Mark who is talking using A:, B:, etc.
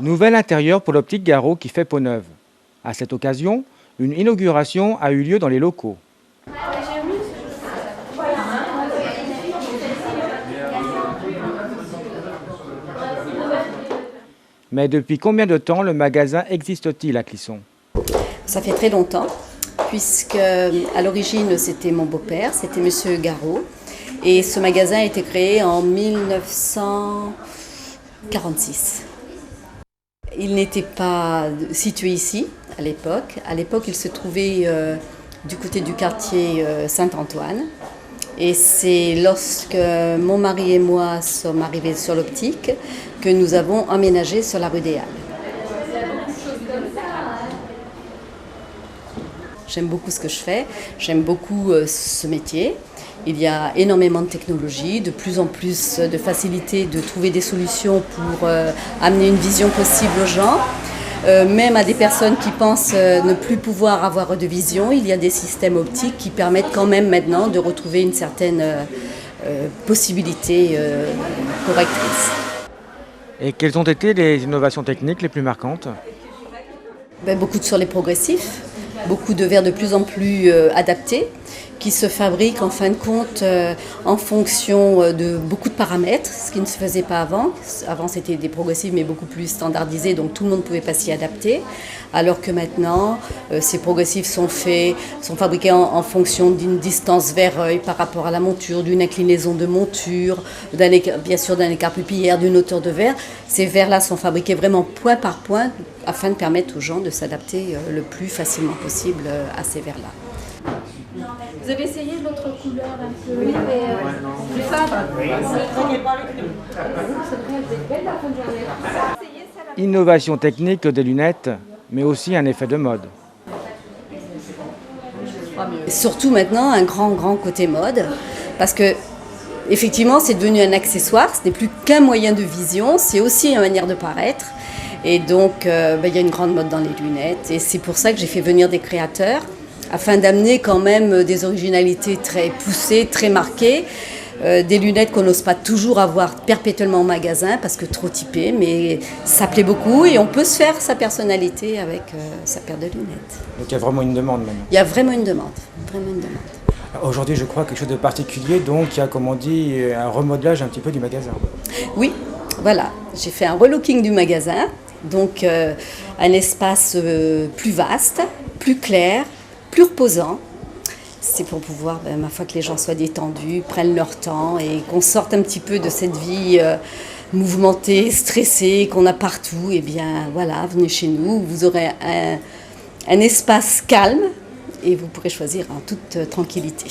A: Nouvel intérieur pour l'Optique Garot qui fait peau neuve. À cette occasion, une inauguration a eu lieu dans les locaux. Mais depuis combien de temps le magasin existe-t-il à Clisson?
B: Ça fait très longtemps, puisque à l'origine c'était mon beau-père, c'était Monsieur Garot. Et ce magasin a été créé en 1946. Il n'était pas situé ici à l'époque. À l'époque, il se trouvait du côté du quartier Saint-Antoine. Et c'est lorsque mon mari et moi sommes arrivés sur l'Optique que nous avons emménagé sur la rue des Halles. J'aime beaucoup ce que je fais, j'aime beaucoup ce métier. Il y a énormément de technologie, de plus en plus de facilité de trouver des solutions pour amener une vision possible aux gens. Même à des personnes qui pensent ne plus pouvoir avoir de vision, il y a des systèmes optiques qui permettent quand même maintenant de retrouver une certaine possibilité correctrice.
A: Et quelles ont été les innovations techniques les plus marquantes?
B: Beaucoup sur les progressifs, beaucoup de verres de plus en plus adaptés, qui se fabriquent en fin de compte en fonction de beaucoup de paramètres, ce qui ne se faisait pas avant. Avant c'était des progressifs mais beaucoup plus standardisés, donc tout le monde ne pouvait pas s'y adapter. Alors que maintenant, ces progressifs sont fabriqués en fonction d'une distance vers œil par rapport à la monture, d'une inclinaison de monture, bien sûr d'un écart pupillaire, d'une hauteur de verre. Ces verres-là sont fabriqués vraiment point par point afin de permettre aux gens de s'adapter le plus facilement possible à ces verres-là.
C: Vous avez essayé l'autre couleur un peu plus fade.
A: Innovation technique des lunettes, mais aussi un effet de mode.
B: Surtout maintenant, un grand côté mode, parce que effectivement, c'est devenu un accessoire, ce n'est plus qu'un moyen de vision, c'est aussi une manière de paraître. Et donc, il y a une grande mode dans les lunettes, et c'est pour ça que j'ai fait venir des créateurs, afin d'amener quand même des originalités très poussées, très marquées, des lunettes qu'on n'ose pas toujours avoir perpétuellement au magasin parce que trop typées, mais ça plaît beaucoup et on peut se faire sa personnalité avec sa paire de lunettes.
A: Donc il y a vraiment une demande maintenant?
B: Il y a vraiment une demande,
A: Aujourd'hui, je crois quelque chose de particulier, donc il y a, comme on dit, un remodelage un petit peu du magasin.
B: Oui, voilà, j'ai fait un relooking du magasin, donc un espace plus vaste, plus clair, plus reposant. C'est pour pouvoir, ma foi, que les gens soient détendus, prennent leur temps et qu'on sorte un petit peu de cette vie mouvementée, stressée qu'on a partout. Eh bien, voilà, venez chez nous, vous aurez un espace calme et vous pourrez choisir en toute tranquillité.